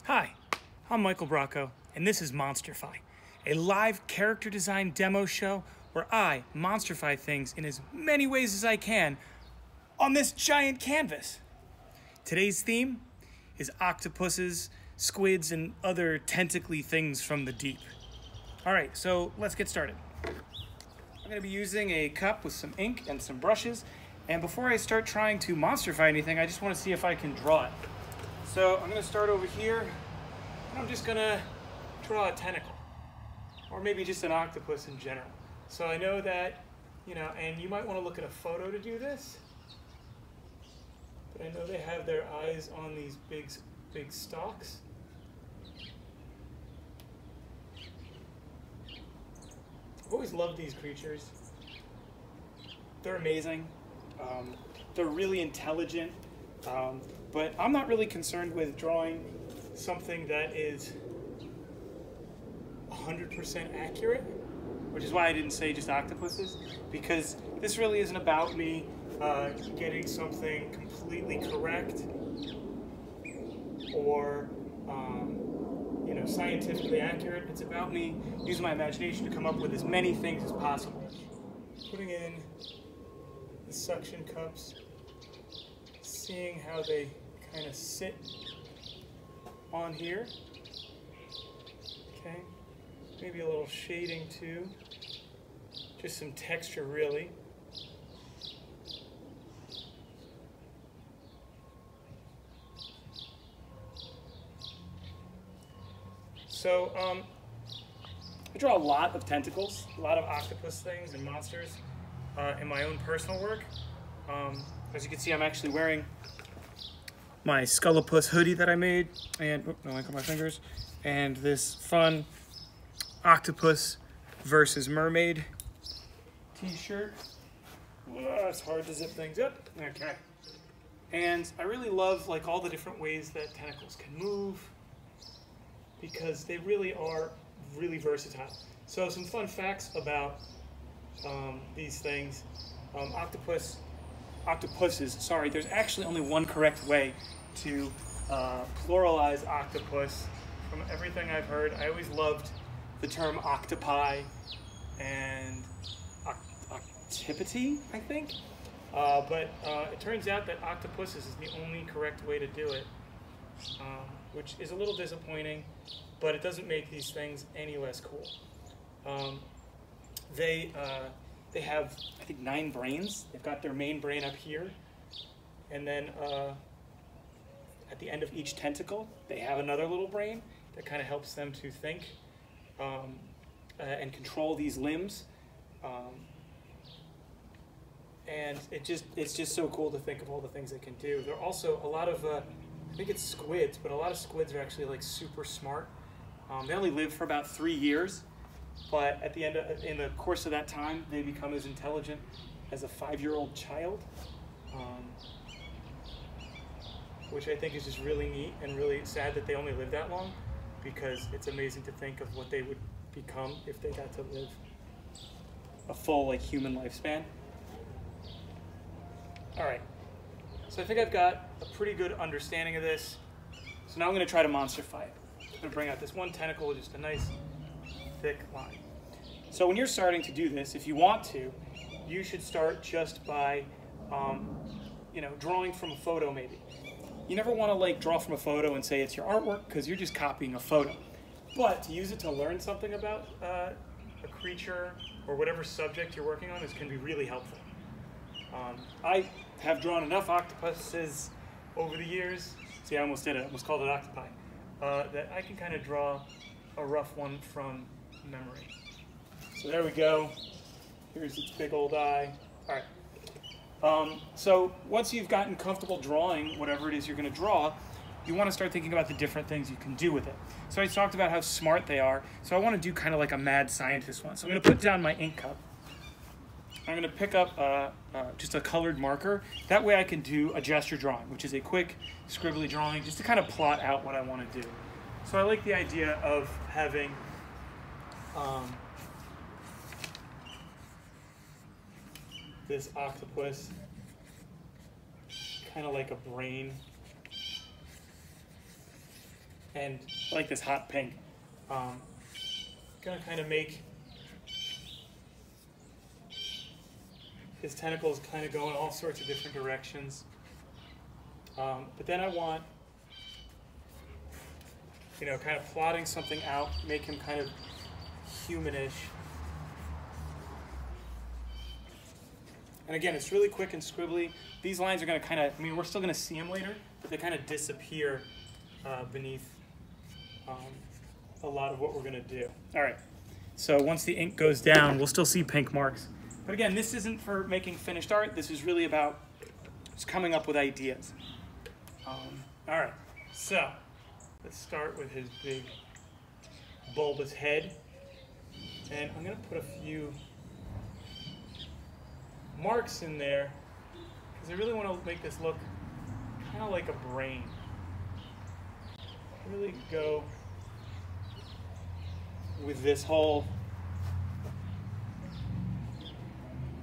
Hi, I'm Michael Bracco, and this is Monsterfy, a live character design demo show where I monsterfy things in as many ways as I can on this giant canvas. Today's theme is octopuses, squids, and other tentacly things from the deep. All right, so let's get started. I'm going to be using a cup with some ink and some brushes, and before I start trying to monsterfy anything, I just want to see if I can draw it. So I'm going to start over here, and I'm just going to draw a tentacle, or maybe just an octopus in general. So I know that, and you might want to look at a photo to do this, but I know they have their eyes on these big stalks. I've always loved these creatures. They're amazing. They're really intelligent. But I'm not really concerned with drawing something that is 100% accurate, which is why I didn't say just octopuses, because this really isn't about me getting something completely correct or scientifically accurate. It's about me using my imagination to come up with as many things as possible. Putting in the suction cups, seeing how they kind of sit on here. Okay, maybe a little shading too, just some texture really. So I draw a lot of tentacles, a lot of octopus things and monsters in my own personal work. As you can see, I'm actually wearing my Skullopus hoodie that I made, and no ink on my fingers, and this fun octopus versus mermaid t-shirt. It's hard to zip things up. Okay. And I really love all the different ways that tentacles can move, because they really are really versatile. So some fun facts about these things. Octopuses, sorry, there's actually only one correct way to pluralize octopus. From everything I've heard, I always loved the term octopi and octipity, I think. But it turns out that octopuses is the only correct way to do it, which is a little disappointing, but it doesn't make these things any less cool. They have, I think, 9 brains. They've got their main brain up here, and then at the end of each tentacle, they have another little brain that kind of helps them to think and control these limbs. And it's just so cool to think of all the things they can do. There are also a lot of, I think it's squids, but a lot of squids are actually super smart. They only live for about 3 years, but at the end in the course of that time, they become as intelligent as a 5-year-old child, which I think is just really neat and really sad that they only live that long, because it's amazing to think of what they would become if they got to live a full human lifespan. All right, so I think I've got a pretty good understanding of this. So now I'm going to try to monsterfy it. I'm going to bring out this one tentacle with just a nice thick line. So when you're starting to do this, if you want to, you should start just by, drawing from a photo maybe. You never want to draw from a photo and say it's your artwork, because you're just copying a photo. But to use it to learn something about a creature or whatever subject you're working on can be really helpful. I have drawn enough octopuses over the years. See, I almost did it. I almost called it octopi. That I can kind of draw a rough one from memory. So there we go. Here's its big old eye. All right. So once you've gotten comfortable drawing whatever it is you're going to draw, you want to start thinking about the different things you can do with it. So I talked about how smart they are. So I want to do kind of like a mad scientist one. So I'm going to put down my ink cup. I'm going to pick up just a colored marker. That way I can do a gesture drawing, which is a quick scribbly drawing just to kind of plot out what I want to do. So I like the idea of having this octopus kind of like a brain And I like this hot pink. Gonna kind of make his tentacles kind of go in all sorts of different directions. But then I want, you know, kind of plotting something out, make him kind of humanish. And again, it's really quick and scribbly. These lines are going to kind of, I mean, we're still going to see them later, but they kind of disappear beneath a lot of what we're going to do. All right, so once the ink goes down, we'll still see pink marks. But again, this isn't for making finished art. This is really about just coming up with ideas. All right, so let's start with his big bulbous head. And I'm going to put a few marks in there because I really want to make this look kind of like a brain. Really go with this whole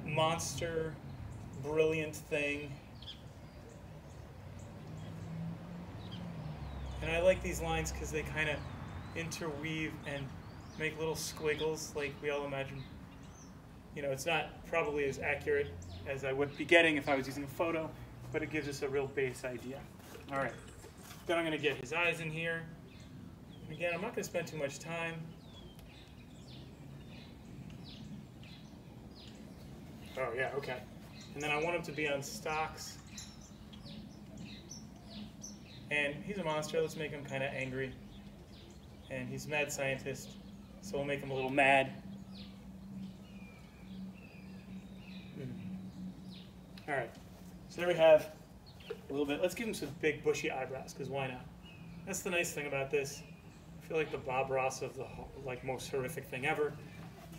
monster, brilliant thing. And I like these lines because they kind of interweave and make little squiggles like we all imagine. You know, it's not probably as accurate as I would be getting if I was using a photo, but it gives us a real base idea. All right, then I'm going to get his eyes in here. And again, I'm not going to spend too much time. Oh yeah, okay. And then I want him to be on stocks. And he's a monster. Let's make him kind of angry. And he's a mad scientist, so we'll make him a little mad. All right, so there we have a little bit. Let's give him some big bushy eyebrows, because why not? That's the nice thing about this. I feel like the Bob Ross of the most horrific thing ever,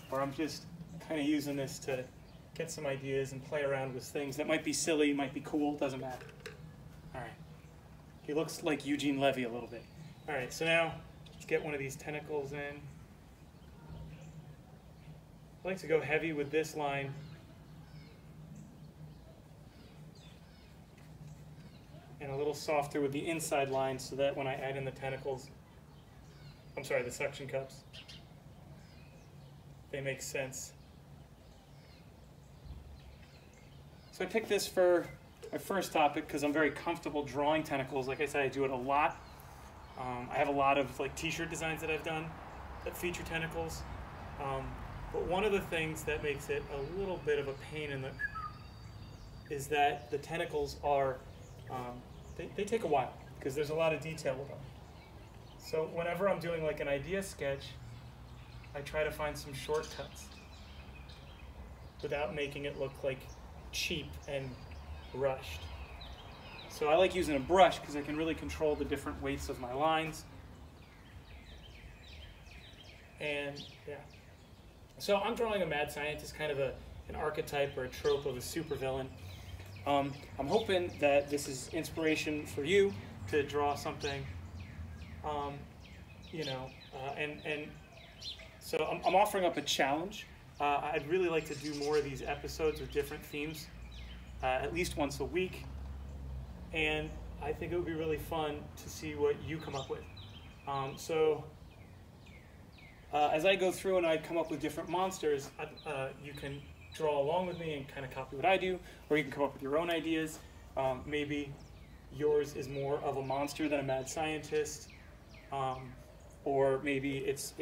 where I'm just kind of using this to get some ideas and play around with things that might be silly, might be cool, doesn't matter. All right, he looks like Eugene Levy a little bit. All right, so now let's get one of these tentacles in. I like to go heavy with this line. And a little softer with the inside line so that when I add in the tentacles, I'm sorry, the suction cups, they make sense. So I picked this for my first topic because I'm very comfortable drawing tentacles. Like I said, I do it a lot. I have a lot of like t-shirt designs that I've done that feature tentacles. But one of the things that makes it a little bit of a pain in the is that the tentacles are they take a while because there's a lot of detail with them. So whenever I'm doing like an idea sketch, I try to find some shortcuts without making it look like cheap and rushed. So I like using a brush because I can really control the different weights of my lines. And yeah. So I'm drawing a mad scientist, kind of an archetype or a trope of a supervillain. I'm hoping that this is inspiration for you to draw something, you know, and so I'm offering up a challenge. I'd really like to do more of these episodes with different themes, at least once a week, and I think it would be really fun to see what you come up with. As I go through and I come up with different monsters, you can draw along with me and kind of copy what I do, or you can come up with your own ideas. Maybe yours is more of a monster than a mad scientist, or maybe it's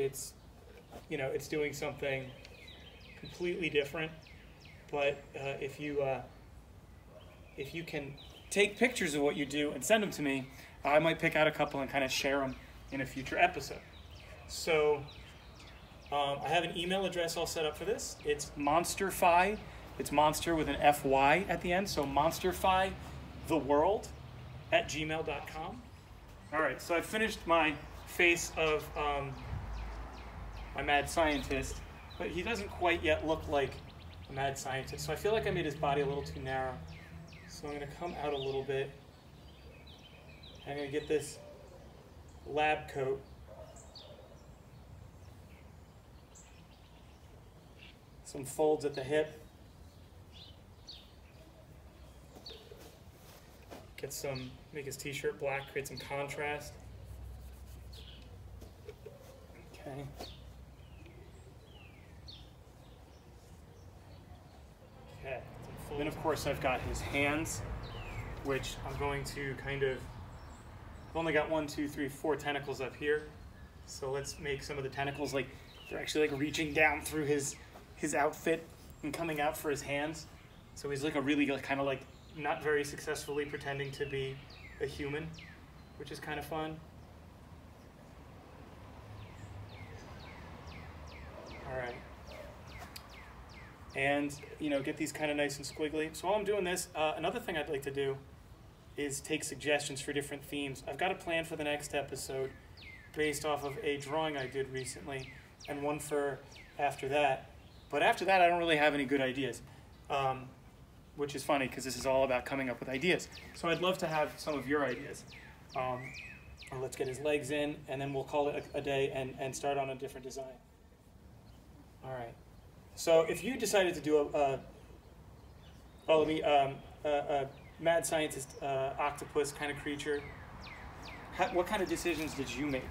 you know, it's doing something completely different. But if you can take pictures of what you do and send them to me, I might pick out a couple and kind of share them in a future episode. So I have an email address all set up for this. It's monsterfy. It's monster with an FY at the end. So monsterfytheworld@gmail.com. All right, so I finished my face of my mad scientist, but he doesn't quite yet look like a mad scientist. So I feel like I made his body a little too narrow. So I'm going to come out a little bit. I'm going to get this lab coat. Some folds at the hip. Make his t-shirt black, create some contrast. Okay. Okay. Then of course I've got his hands, which I'm going to kind of, I've only got 1, 2, 3, 4 tentacles up here. So let's make some of the tentacles like, they're actually like reaching down through his outfit and coming out for his hands. So he's like a really kind of like not very successfully pretending to be a human, which is kind of fun. All right. And, you know, get these kind of nice and squiggly. So while I'm doing this, another thing I'd like to do is take suggestions for different themes. I've got a plan for the next episode based off of a drawing I did recently and one for after that. But after that, I don't really have any good ideas, which is funny because this is all about coming up with ideas. So I'd love to have some of your ideas. Let's get his legs in, and then we'll call it a day and start on a different design. All right. So if you decided to do a mad scientist octopus kind of creature, what kind of decisions did you make?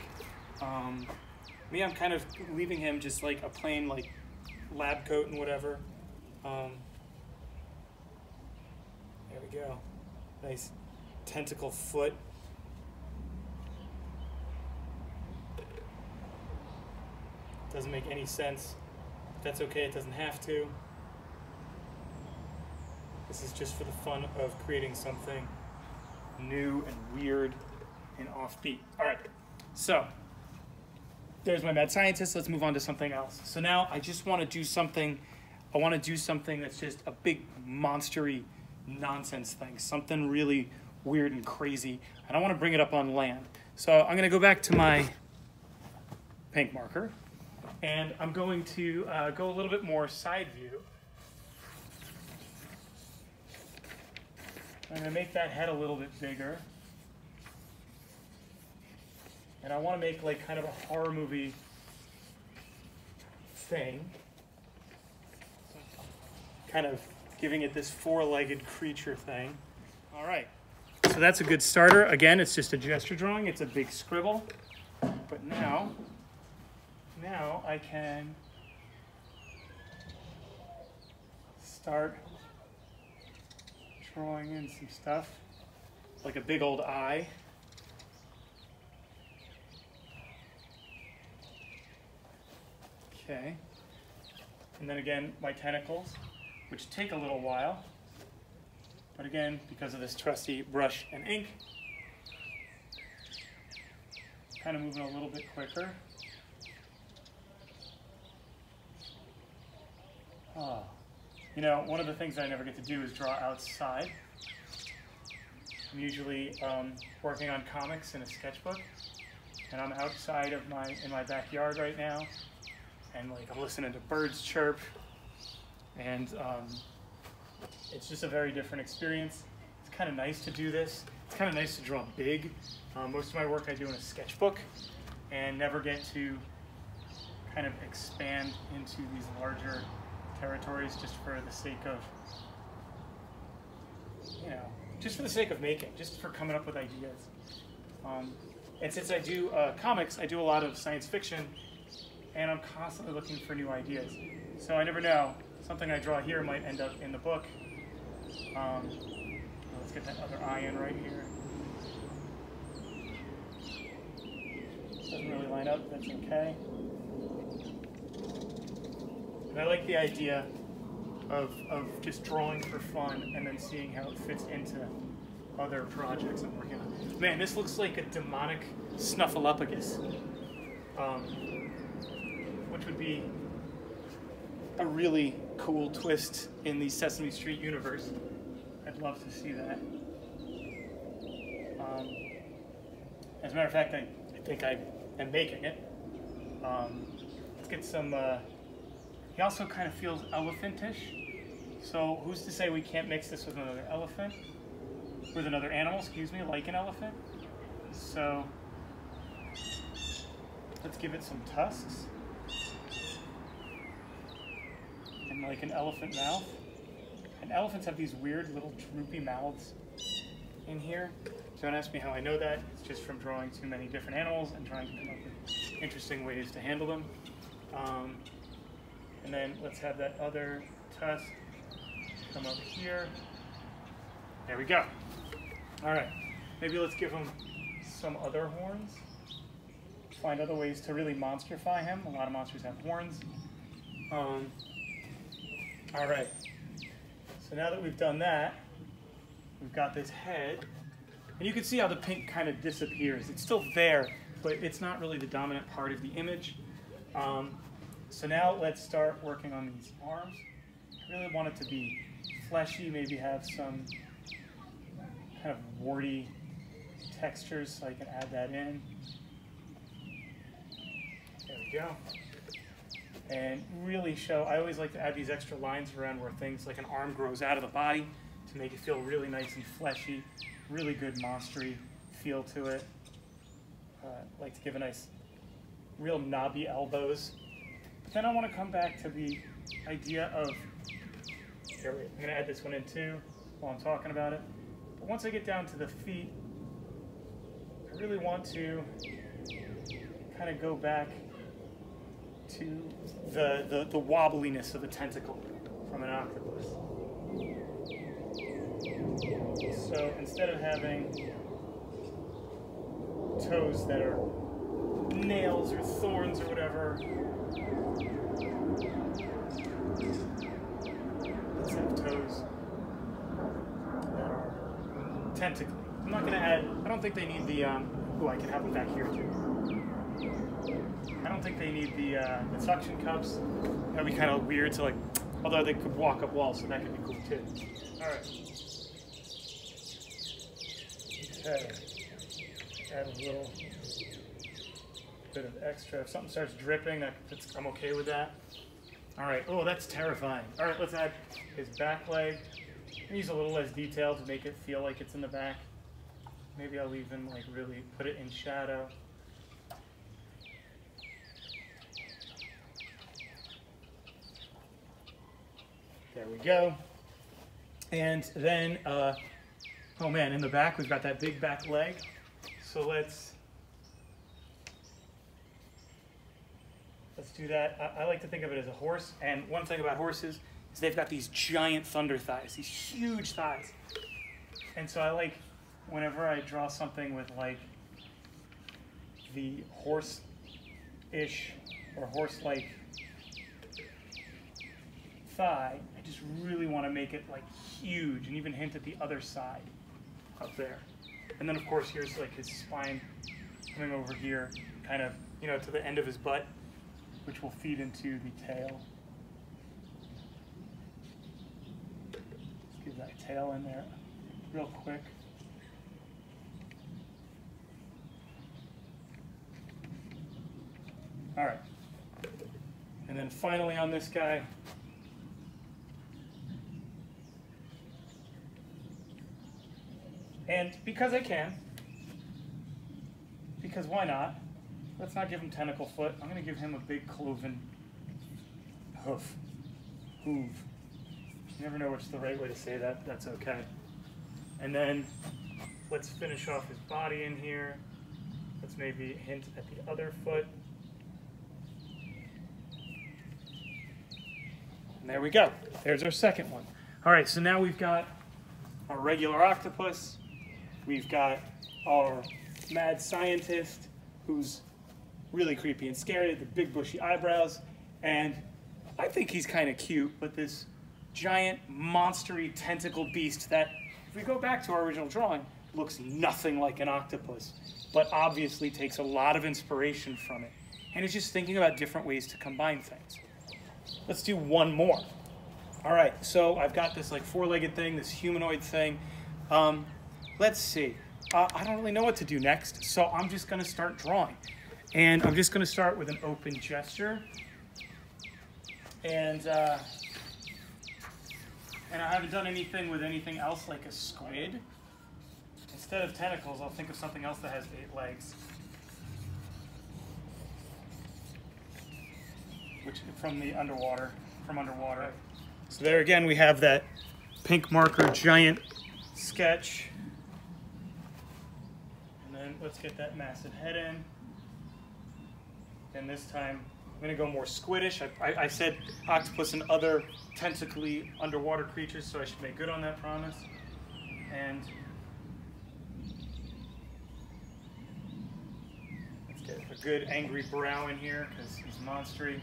Me, I'm kind of leaving him just like a plain like lab coat and whatever. There we go. Nice tentacle foot. Doesn't make any sense. That's okay, it doesn't have to. This is just for the fun of creating something new and weird and offbeat. All right, so there's my mad scientist. Let's move on to something else. So now I just want to do something. I want to do something that's just a big monstery nonsense thing, something really weird and crazy. And I want to bring it up on land. So I'm going to go back to my pink marker. And I'm going to go a little bit more side view. I'm going to make that head a little bit bigger. And I want to make like kind of a horror movie thing. Kind of giving it this four-legged creature thing. All right. So that's a good starter. Again, it's just a gesture drawing. It's a big scribble. But now I can start drawing in some stuff, like a big old eye. Okay. And then again, my tentacles, which take a little while. But again, because of this trusty brush and ink, kind of moving a little bit quicker. Oh. You know, one of the things I never get to do is draw outside. I'm usually working on comics in a sketchbook, and I'm outside of in my backyard right now, and like I'm listening to birds chirp, and it's just a very different experience. It's kind of nice to do this. It's kind of nice to draw big. Most of my work I do in a sketchbook, and never get to kind of expand into these larger territories just for the sake of, you know, just for the sake of making, just for coming up with ideas. And since I do comics, I do a lot of science fiction, and I'm constantly looking for new ideas. So I never know, something I draw here might end up in the book. Let's get that other eye in right here. Doesn't really line up, that's okay. And I like the idea of just drawing for fun and then seeing how it fits into other projects I'm working on. Man, this looks like a demonic snuffleupagus, which would be a really cool twist in the Sesame Street universe. I'd love to see that. As a matter of fact, I think I am making it. Let's get some... He also kind of feels elephantish, so who's to say we can't mix this with another elephant, with another animal, excuse me, like an elephant. So let's give it some tusks and like an elephant mouth. And elephants have these weird little droopy mouths in here. Don't ask me how I know that. It's just from drawing too many different animals and trying to come up with interesting ways to handle them. And then let's have that other tusk come up here. There we go. All right, maybe let's give him some other horns. Find other ways to really monsterify him. A lot of monsters have horns. All right, so now that we've done that, we've got this head. And you can see how the pink kind of disappears. It's still there, but it's not really the dominant part of the image. So now let's start working on these arms. I really want it to be fleshy, maybe have some kind of warty textures so I can add that in. There we go. And really show, I always like to add these extra lines around where things like an arm grows out of the body to make it feel really nice and fleshy, really good monstery feel to it. Like to give a nice, real knobby elbows. But then I want to come back to the idea of, here, I'm going to add this one in too while I'm talking about it. But once I get down to the feet, I really want to kind of go back to the wobbliness of a tentacle from an octopus. So instead of having toes that are nails or thorns or whatever, let's have toes that are tentacly. I'm not going to add, I don't think they need the, oh, I can have them back here too. I don't think they need the suction cups. That'd be kind of weird to like, although they could walk up walls, so that could be cool too. All right. Okay. Add a little bit of extra. If something starts dripping, I'm okay with that. All right. Oh, that's terrifying. All right, let's add his back leg. Use a little less detail to make it feel like it's in the back. Maybe I'll even like really put it in shadow. There we go. And then, oh man, in the back, we've got that big back leg. So let's do that. I like to think of it as a horse. And one thing about horses is they've got these giant thunder thighs, these huge thighs. And so I like, whenever I draw something with like the horse-ish or horse-like thigh, I just really want to make it like huge and even hint at the other side up there. And then of course here's like his spine coming over here, kind of, you know, to the end of his butt, which will feed into the tail. Let's give that tail in there real quick. All right. And then finally on this guy, and because I can, because why not? Let's not give him tentacle foot. I'm going to give him a big cloven hoof. You never know which is the right way to say that. That's okay. And then let's finish off his body in here. Let's maybe hint at the other foot. And there we go. There's our second one. All right, so now we've got our regular octopus. We've got our mad scientist who's really creepy and scary, the big bushy eyebrows. And I think he's kind of cute, but this giant monstery tentacle beast that, if we go back to our original drawing, looks nothing like an octopus, but obviously takes a lot of inspiration from it. And it's just thinking about different ways to combine things. Let's do one more. All right, so I've got this like four-legged thing, this humanoid thing. Let's see. I don't really know what to do next, so I'm just going to start drawing. And I'm just going to start with an open gesture. And I haven't done anything with anything else like a squid. Instead of tentacles, I'll think of something else that has 8 legs. Which from underwater. So there again we have that pink marker giant sketch. And then let's get that massive head in. and this time I'm going to go more squiddish. I said octopus and other tentacly underwater creatures, so I should make good on that promise. And let's get a good angry brow in here because he's monstery.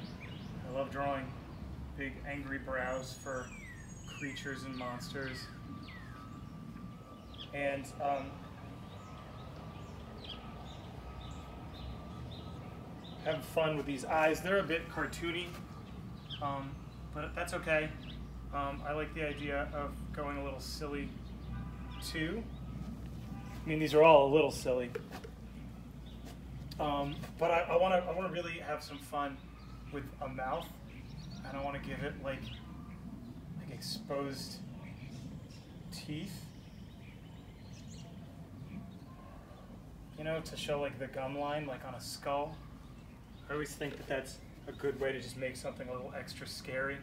I love drawing big angry brows for creatures and monsters. And having fun with these eyes. They're a bit cartoony, but that's okay. I like the idea of going a little silly too. I mean, these are all a little silly, but I want to really have some fun with a mouth, and I want to give it like exposed teeth, you know, to show like the gum line like on a skull. I always think that that's a good way to just make something a little extra scary.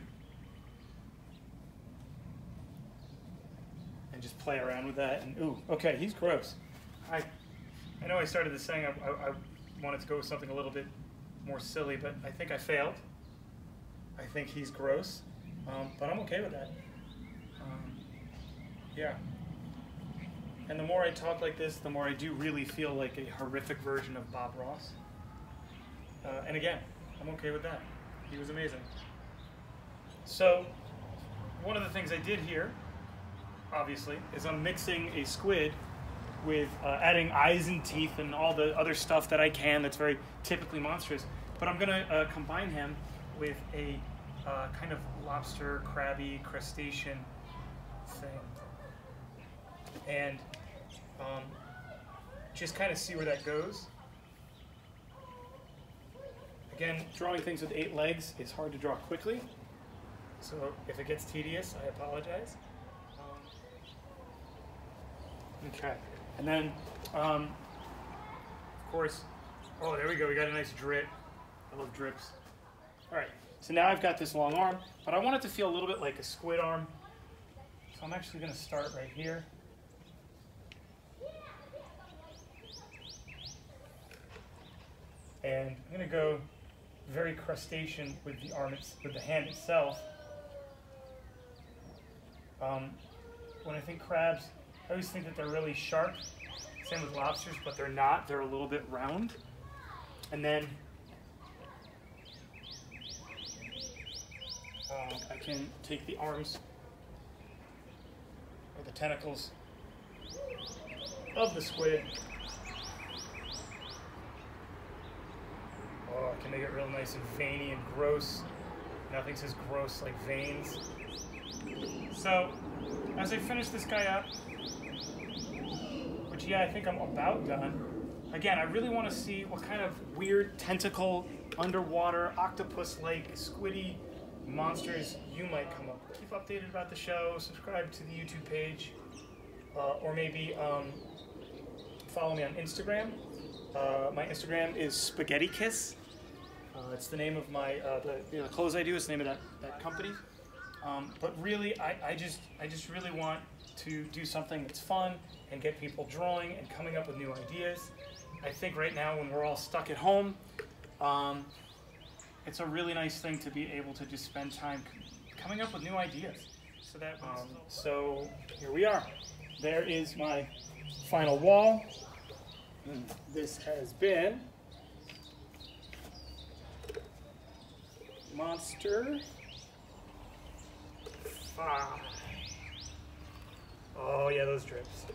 And just play around with that. And ooh, okay, he's gross. I know I started this saying I wanted to go with something a little bit more silly, but I think I failed. I think he's gross, but I'm okay with that. Yeah. And the more I talk like this, the more I do really feel like a horrific version of Bob Ross. And again, I'm okay with that. He was amazing. So, one of the things I did here, obviously, is I'm mixing a squid with adding eyes and teeth and all the other stuff that I can that's very typically monstrous. But I'm going to combine him with a kind of lobster, crabby, crustacean thing. And just kind of see where that goes. Again, drawing things with 8 legs is hard to draw quickly, so if it gets tedious, I apologize. Okay, and then, of course, oh, there we go, we got a nice drip. I love drips. All right, so now I've got this long arm, but I want it to feel a little bit like a squid arm, so I'm actually going to start right here. And I'm going to go very crustacean with the arm, with the hand itself. When I think crabs, I always think that they're really sharp. Same with lobsters, but they're not. They're a little bit round. And then I can take the arms or the tentacles of the squid. Oh, I can make it real nice and veiny and gross. Nothing says gross like veins. So, as I finish this guy up, which yeah, I think I'm about done. Again, I really want to see what kind of weird tentacle, underwater, octopus-like, squiddy monsters you might come up with. Keep updated about the show, subscribe to the YouTube page, or maybe follow me on Instagram. My Instagram is Spaghetti Kiss. It's the name of my the clothes I do. It's the name of that company. But really, I just really want to do something that's fun and get people drawing and coming up with new ideas. I think right now, when we're all stuck at home, it's a really nice thing to be able to just spend time coming up with new ideas. So that so here we are. There is my final wall. This has been Monster 5. Oh yeah, those drips.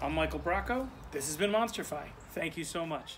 I'm Michael Bracco. This has been Monsterfy. Thank you so much.